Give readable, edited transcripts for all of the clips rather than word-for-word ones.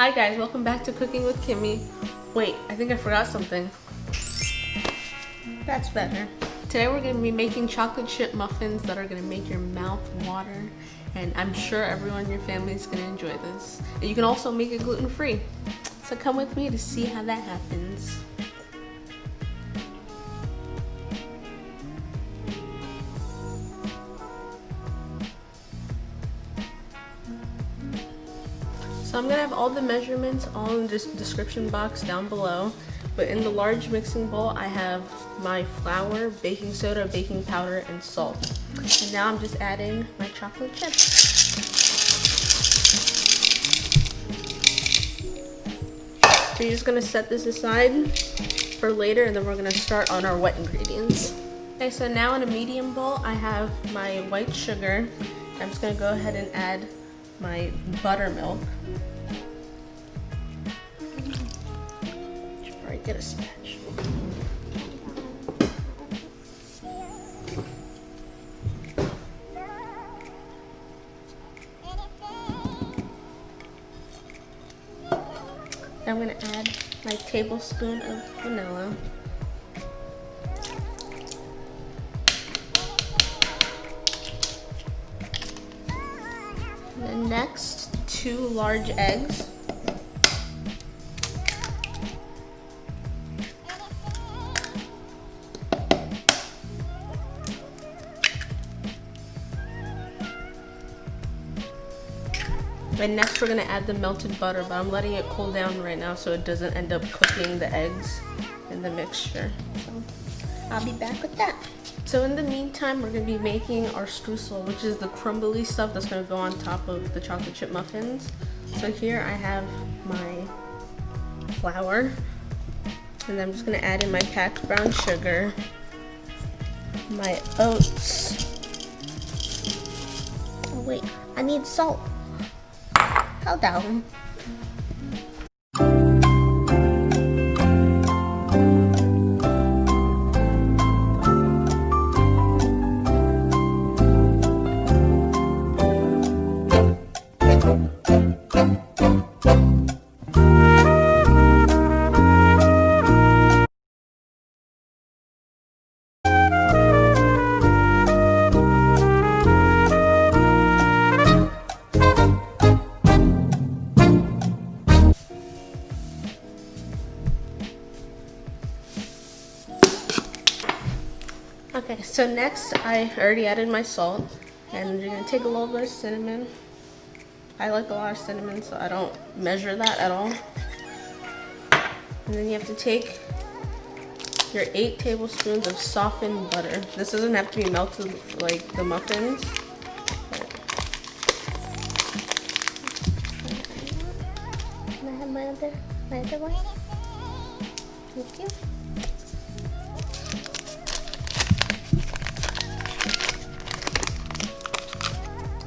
Hi guys, welcome back to Cooking with Kimmy. Wait, I think I forgot something. That's better. Today we're going to be making chocolate chip muffins that are going to make your mouth water, and I'm sure everyone in your family is going to enjoy this. And you can also make it gluten-free. So come with me to see how that happens. So I'm gonna have all the measurements on this description box down below, but in the large mixing bowl I have my flour, baking soda, baking powder, and salt. And now I'm just adding my chocolate chips. So you're just gonna set this aside for later, and then we're gonna start on our wet ingredients. Okay, so now in a medium bowl I have my white sugar. I'm just gonna go ahead and add my buttermilk. Should probably get a spatula. Now I'm gonna add my tablespoon of vanilla. And next, 2 large eggs. And next we're gonna add the melted butter, but I'm letting it cool down right now so it doesn't end up cooking the eggs in the mixture. So I'll be back with that. So in the meantime, we're going to be making our streusel, which is the crumbly stuff that's going to go on top of the chocolate chip muffins. So here I have my flour, and then I'm just going to add in my packed brown sugar, my oats. Oh wait, I need salt. Hold on. Okay, so next I already added my salt, and you're gonna take a little bit of cinnamon. I like a lot of cinnamon, so I don't measure that at all. And then you have to take your 8 tablespoons of softened butter. This doesn't have to be melted like the muffins. Can I have my other one? Thank you.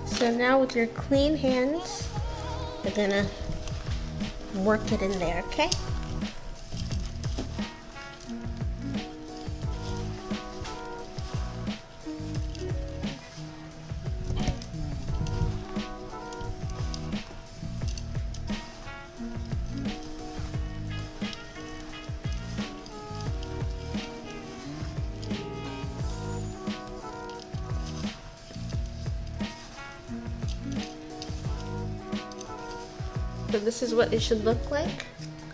So now with your clean hands, you're gonna work it in there, okay? So this is what it should look like.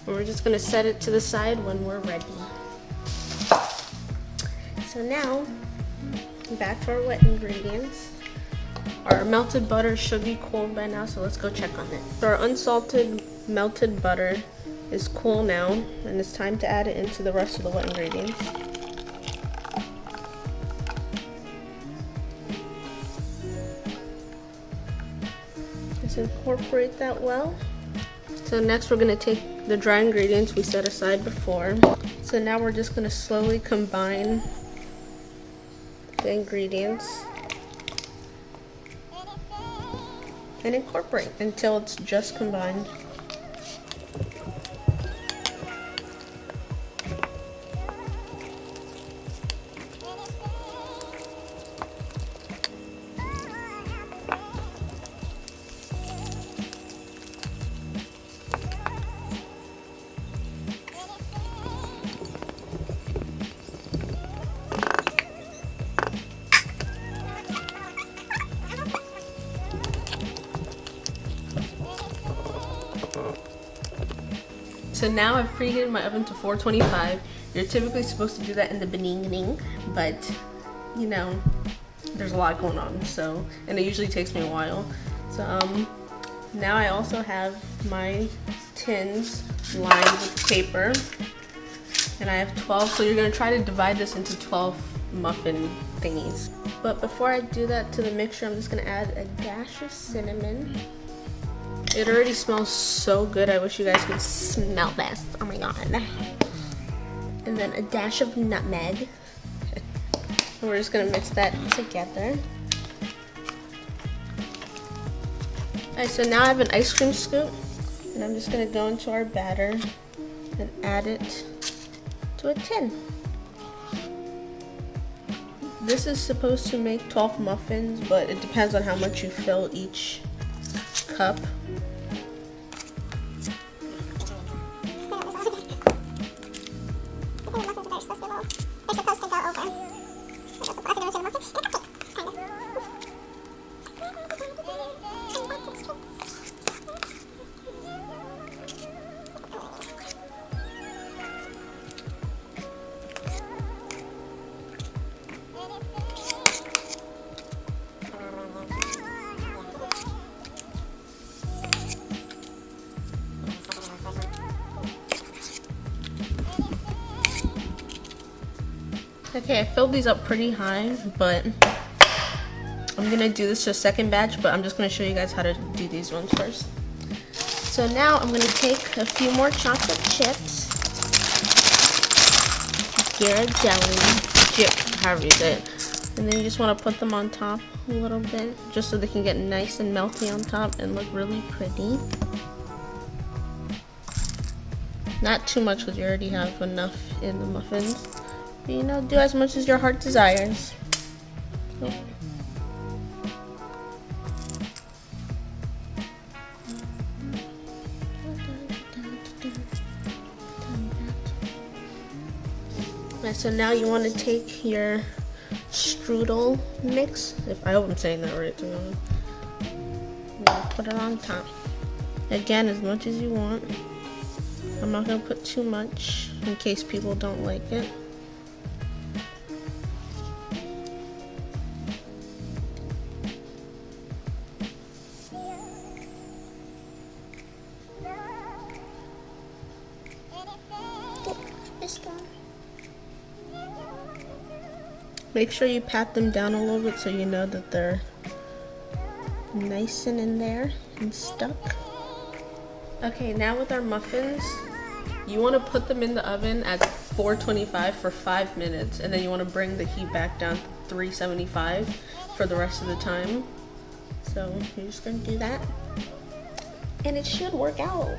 And we're just gonna set it to the side when we're ready. So now, back to our wet ingredients. Our melted butter should be cooled by now, so let's go check on it. So our unsalted melted butter is cool now, and it's time to add it into the rest of the wet ingredients. Just incorporate that well. So next we're going to take the dry ingredients we set aside before. So now we're just going to slowly combine the ingredients and incorporate until it's just combined. so now I've preheated my oven to 425. You're typically supposed to do that in the beginning, but you know, there's a lot going on, so, and it usually takes me a while. So now I also have my tins lined with paper, and I have 12, so you're gonna try to divide this into 12 muffin thingies. But before I do that to the mixture, I'm just gonna add a dash of cinnamon. It already smells so good. I wish you guys could smell this. Oh my god. And then a dash of nutmeg. And we're just gonna mix that together. Alright, so now I have an ice cream scoop, and I'm just gonna go into our batter and add it to a tin. This is supposed to make 12 muffins, but it depends on how much you fill each cup. Okay, I filled these up pretty high, but I'm gonna do this to a second batch, but I'm just gonna show you guys how to do these ones first. So now I'm gonna take a few more chocolate chips, Ghirardelli, however you say it, and then you just wanna put them on top a little bit, just so they can get nice and melty on top and look really pretty. Not too much, because you already have enough in the muffins. But, you know, do as much as your heart desires. Oh. Right, so now you want to take your strudel mix. If I hope I'm saying that right, put it on top. Again, as much as you want. I'm not gonna put too much in case people don't like it. Make sure you pat them down a little bit so you know that they're nice and in there and stuck. Okay, now with our muffins, you want to put them in the oven at 425 for 5 minutes, and then you want to bring the heat back down to 375 for the rest of the time. So you're just going to do that, and it should work out.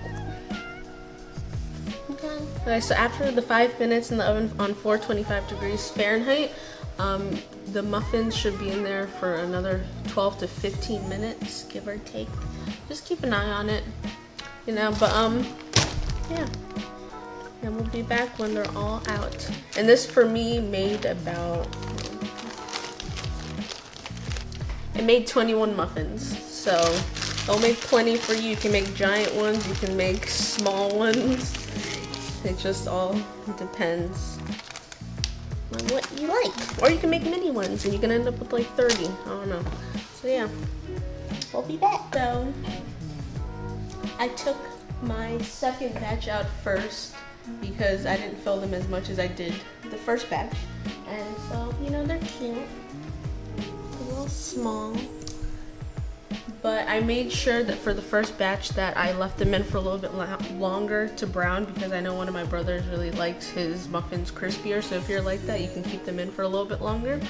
Okay, so after the 5 minutes in the oven on 425 degrees Fahrenheit, the muffins should be in there for another 12 to 15 minutes, give or take. Just keep an eye on it, you know, but yeah. And we'll be back when they're all out. And this for me made about, it made 21 muffins. So it'll make plenty for you. You can make giant ones, you can make small ones. It just all depends on what you like. Or you can make mini ones and you can end up with like 30. I don't know. So yeah, we'll be back. So I took my second batch out first because I didn't fill them as much as I did the first batch. And so, you know, they're cute. A little small. But I made sure that for the first batch that I left them in for a little bit longer to brown, because I know one of my brothers really likes his muffins crispier. So if you're like that, you can keep them in for a little bit longer.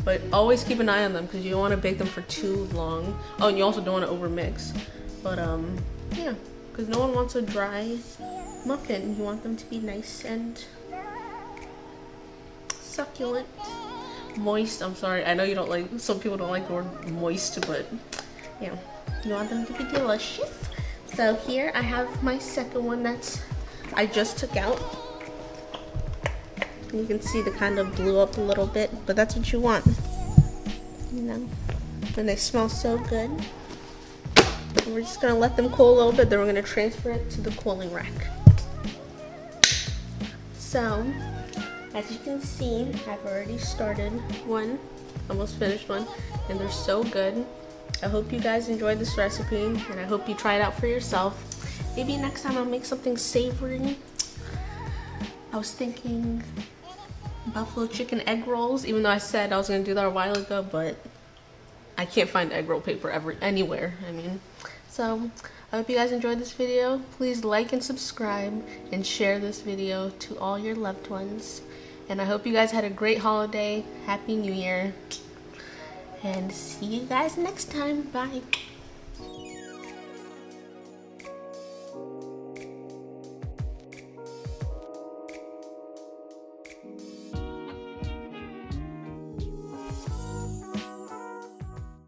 But always keep an eye on them because you don't want to bake them for too long. Oh, and you also don't want to overmix. But yeah, because no one wants a dry muffin. You want them to be nice and succulent. Moist, I'm sorry. I know you don't like, some people don't like the word moist, but yeah, you want them to be delicious. So here I have my second one that's I just took out. You can see the kind of blew up a little bit, but that's what you want, you know. And they smell so good. And we're just gonna let them cool a little bit, then we're gonna transfer it to the cooling rack. So, as you can see, I've already started one, almost finished one, and they're so good. I hope you guys enjoyed this recipe, and I hope you try it out for yourself. Maybe next time I'll make something savory. I was thinking buffalo chicken egg rolls, even though I said I was gonna do that a while ago, but I can't find egg roll paper anywhere, So, I hope you guys enjoyed this video. Please like and subscribe and share this video to all your loved ones. And I hope you guys had a great holiday. Happy New Year. And see you guys next time. Bye.